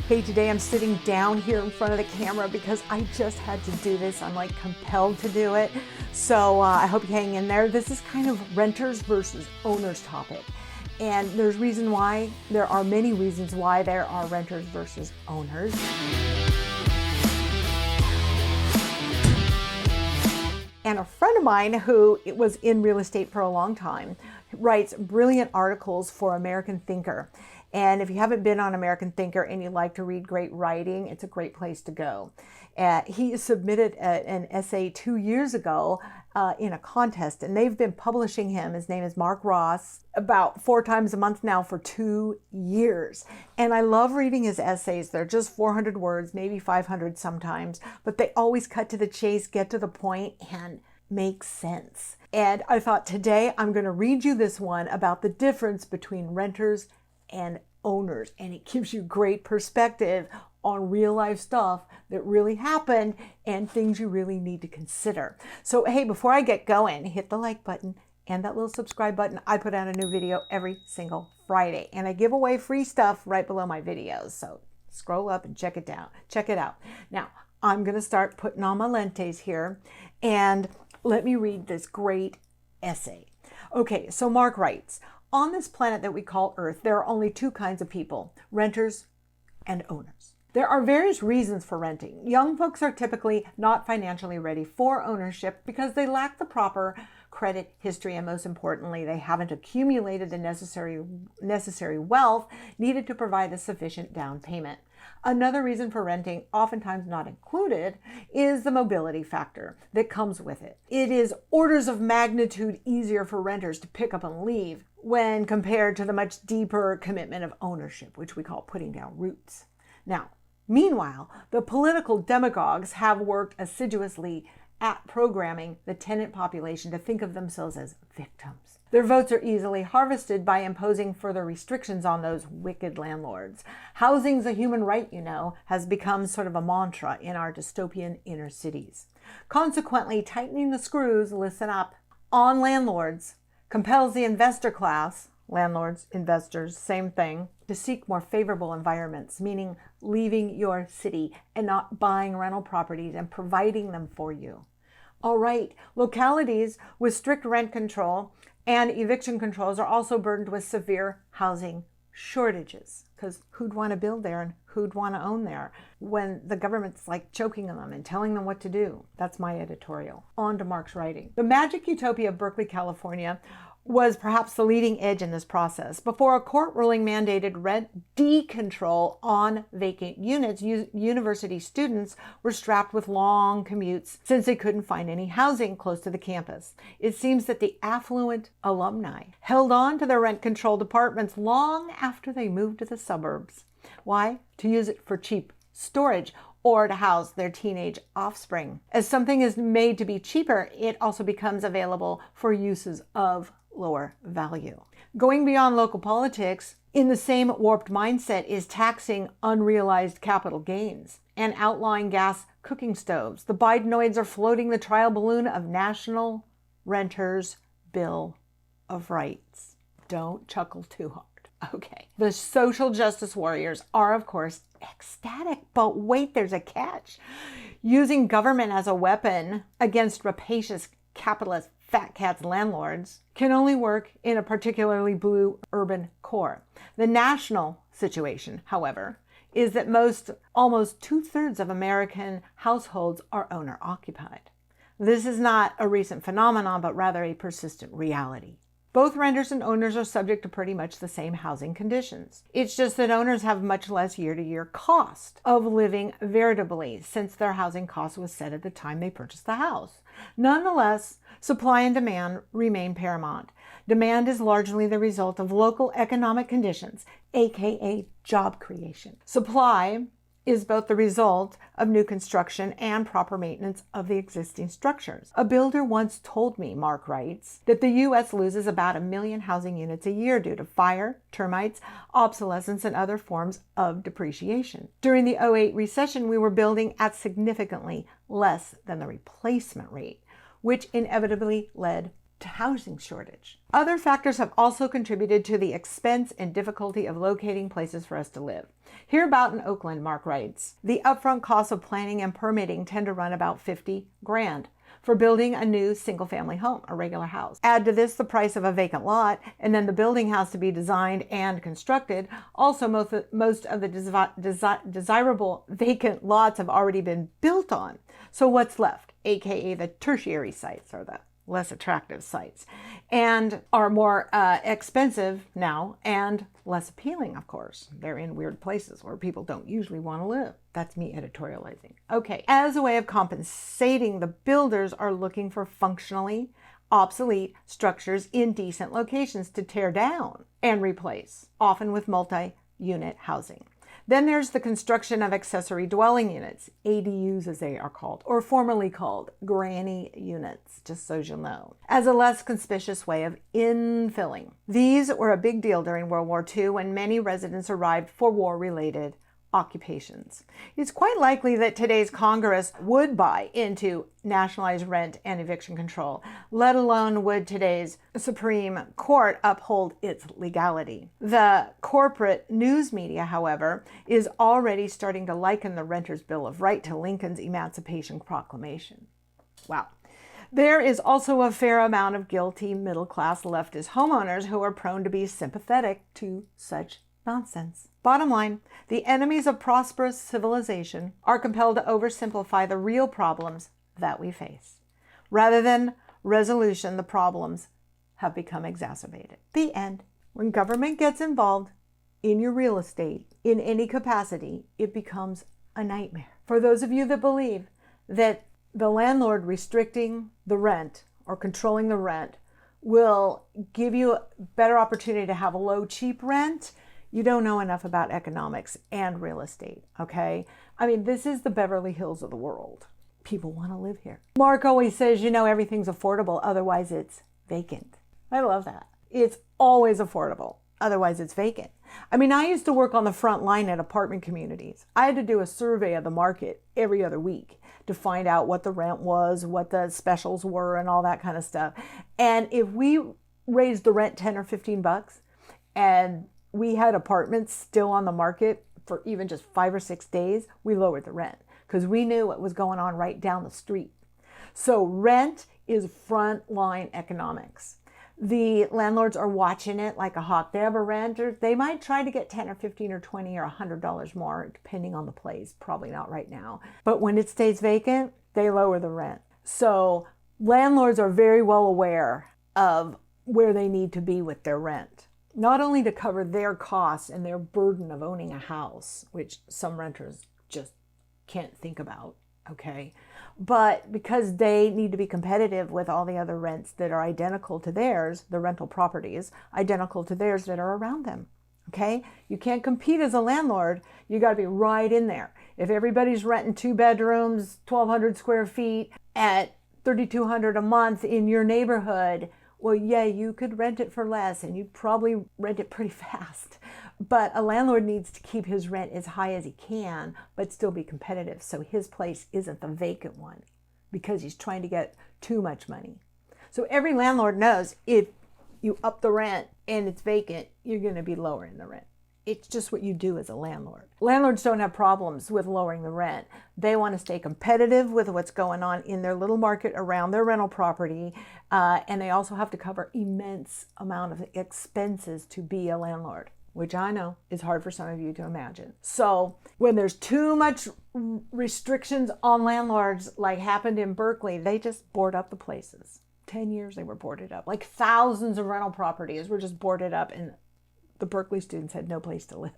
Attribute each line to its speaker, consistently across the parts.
Speaker 1: Hey, today I'm sitting down here in front of the camera because I just had to do this. I'm like compelled to do it. So I hope you hang in there. This is kind of renters versus owners topic. And there's reason why. There are many reasons why there are renters versus owners. And a friend of mine who was in real estate for a long time writes brilliant articles for AmericanThinker. And if you haven't been on AmericanThinker and you like to read great writing, it's a great place to go. He submitted an essay 2 years ago in a contest, and they've been publishing him. His name is Mark Ross, about 4 times a month now for 2 years. And I love reading his essays. They're just 400 words, maybe 500 sometimes, but they always cut to the chase, get to the point, and make sense. And I thought today I'm going to read you this one about the difference between renters and owners, and it gives you great perspective on real life stuff that really happened and things you really need to consider. So hey, before I get going, hit the like button and that little subscribe button. I put out a new video every single Friday, and I give away free stuff right below my videos, so scroll up and check it out. Now I'm going to start putting on my lentes here, and let me read this great essay. Okay, so Mark writes, on this planet that we call Earth, there are only 2 kinds of people, renters and owners. There are various reasons for renting. Young folks are typically not financially ready for ownership because they lack the proper credit history, and most importantly, they haven't accumulated the necessary wealth needed to provide a sufficient down payment. Another reason for renting, oftentimes not included, is the mobility factor that comes with it. It is orders of magnitude easier for renters to pick up and leave when compared to the much deeper commitment of ownership, which we call putting down roots. Now, meanwhile, the political demagogues have worked assiduously at programming the tenant population to think of themselves as victims. Their votes are easily harvested by imposing further restrictions on those wicked landlords. Housing's a human right, has become sort of a mantra in our dystopian inner cities. Consequently, tightening the screws, listen up, on landlords compels the investor class, landlords, investors, same thing, to seek more favorable environments, meaning leaving your city and not buying rental properties and providing them for you. All right, localities with strict rent control and eviction controls are also burdened with severe housing shortages, because who'd want to build there and who'd want to own there when the government's like choking on them and telling them what to do? That's my editorial. On to Mark's writing. The magic utopia of Berkeley, California was perhaps the leading edge in this process. Before a court ruling mandated rent decontrol on vacant units, university students were strapped with long commutes since they couldn't find any housing close to the campus. It seems that the affluent alumni held on to their rent-controlled apartments long after they moved to the suburbs. Why? To use it for cheap storage or to house their teenage offspring. As something is made to be cheaper, it also becomes available for uses of lower value. Going beyond local politics, in the same warped mindset is taxing unrealized capital gains and outlawing gas cooking stoves. The Bidenoids are floating the trial balloon of National Renters' Bill of Rights. Don't chuckle too hard. Okay. The social justice warriors are, of course, ecstatic, but wait, there's a catch. Using government as a weapon against rapacious capitalist fat cats landlords can only work in a particularly blue urban core. The national situation, however, is that almost 2/3 of American households are owner occupied. This is not a recent phenomenon, but rather a persistent reality. Both renters and owners are subject to pretty much the same housing conditions. It's just that owners have much less year-to-year cost of living veritably, since their housing cost was set at the time they purchased the house. Nonetheless, supply and demand remain paramount. Demand is largely the result of local economic conditions, aka job creation. Supply is both the result of new construction and proper maintenance of the existing structures. A builder once told me, Mark writes, that the U.S. loses about 1 million housing units a year due to fire, termites, obsolescence, and other forms of depreciation. During the 2008 recession, we were building at significantly less than the replacement rate, which inevitably led housing shortage. Other factors have also contributed to the expense and difficulty of locating places for us to live. Here about in Oakland, Mark writes, the upfront costs of planning and permitting tend to run about 50 grand for building a new single-family home, a regular house. Add to this the price of a vacant lot, and then the building has to be designed and constructed. Also, most of the desirable vacant lots have already been built on. So what's left? AKA the tertiary sites, or the less attractive sites, and are more expensive now and less appealing, of course. They're in weird places where people don't usually want to live. That's me editorializing. Okay, as a way of compensating, the builders are looking for functionally obsolete structures in decent locations to tear down and replace, often with multi-unit housing. Then there's the construction of accessory dwelling units, ADUs as they are called, or formerly called granny units, just so you'll know, as a less conspicuous way of infilling. These were a big deal during World War II when many residents arrived for war-related occupations. It's quite likely that today's Congress would buy into nationalized rent and eviction control, let alone would today's Supreme Court uphold its legality. The corporate news media, however, is already starting to liken the Renters' Bill of Rights to Lincoln's Emancipation Proclamation. Wow. There is also a fair amount of guilty middle-class leftist homeowners who are prone to be sympathetic to such nonsense. Bottom line, the enemies of prosperous civilization are compelled to oversimplify the real problems that we face. Rather than resolution, the problems have become exacerbated. The end. When government gets involved in your real estate in any capacity, it becomes a nightmare. For those of you that believe that the landlord restricting the rent or controlling the rent will give you a better opportunity to have a low, cheap rent, you don't know enough about economics and real estate, okay? I mean, this is the Beverly Hills of the world. People want to live here. Mark always says, you know, everything's affordable, otherwise it's vacant. I love that. It's always affordable, otherwise it's vacant. I mean, I used to work on the front line at apartment communities. I had to do a survey of the market every other week to find out what the rent was, what the specials were, and all that kind of stuff. And if we raised the rent 10 or 15 bucks and we had apartments still on the market for even just 5 or 6 days, we lowered the rent because we knew what was going on right down the street. So rent is frontline economics. The landlords are watching it like a hawk. They have a renter, they might try to get 10 or 15 or 20 or $100 more, depending on the place. Probably not right now. But when it stays vacant, they lower the rent. So landlords are very well aware of where they need to be with their rent. Not only to cover their costs and their burden of owning a house, which some renters just can't think about, okay? But because they need to be competitive with all the other rents that are identical to theirs, the rental properties, identical to theirs that are around them, okay? You can't compete as a landlord. You got to be right in there. If everybody's renting 2 bedrooms, 1,200 square feet at $3,200 a month in your neighborhood, well, yeah, you could rent it for less and you'd probably rent it pretty fast. But a landlord needs to keep his rent as high as he can, but still be competitive. So his place isn't the vacant one because he's trying to get too much money. So every landlord knows if you up the rent and it's vacant, you're going to be lowering the rent. It's just what you do as a landlord. Landlords don't have problems with lowering the rent. They want to stay competitive with what's going on in their little market around their rental property. And they also have to cover immense amount of expenses to be a landlord, which I know is hard for some of you to imagine. So when there's too much restrictions on landlords, like happened in Berkeley, they just board up the places. 10 years they were boarded up. Like thousands of rental properties were just boarded up, and the Berkeley students had no place to live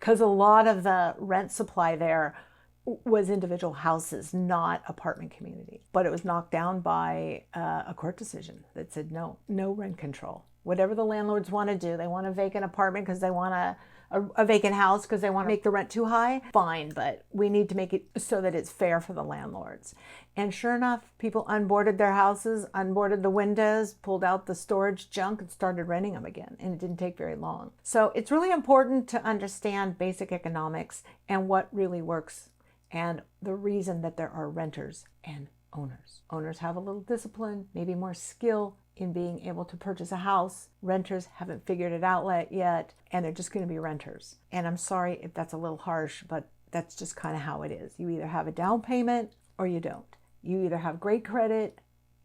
Speaker 1: because a lot of the rent supply there was individual houses, not apartment communities. But it was knocked down by a court decision that said no rent control. Whatever the landlords want to do, they want a vacant apartment because they want a vacant house because they want to make the rent too high, fine, but we need to make it so that it's fair for the landlords. And sure enough, people unboarded their houses, unboarded the windows, pulled out the storage junk and started renting them again. And it didn't take very long. So it's really important to understand basic economics and what really works and the reason that there are renters and owners. Owners have a little discipline, maybe more skill in being able to purchase a house. Renters haven't figured it out yet, and they're just going to be renters. And I'm sorry if that's a little harsh, but that's just kind of how it is. You either have a down payment or you don't. You either have great credit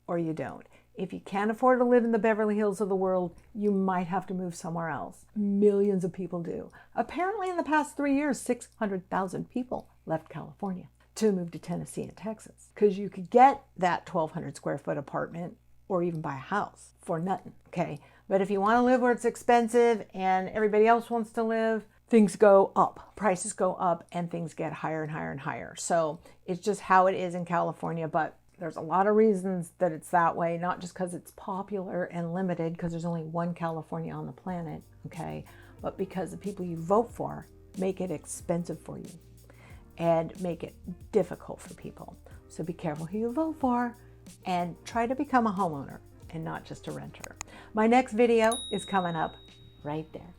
Speaker 1: or you don't. If you can't afford to live in the Beverly Hills of the world, you might have to move somewhere else. Millions of people do. Apparently in the past 3 years, 600,000 people left California to move to Tennessee and Texas, because you could get that 1,200 square foot apartment or even buy a house for nothing, okay? But if you want to live where it's expensive and everybody else wants to live, things go up, prices go up, and things get higher and higher and higher. So it's just how it is in California, but there's a lot of reasons that it's that way, not just because it's popular and limited, because there's only one California on the planet, okay? But because the people you vote for make it expensive for you and make it difficult for people. So be careful who you vote for and try to become a homeowner and not just a renter. My next video is coming up right there.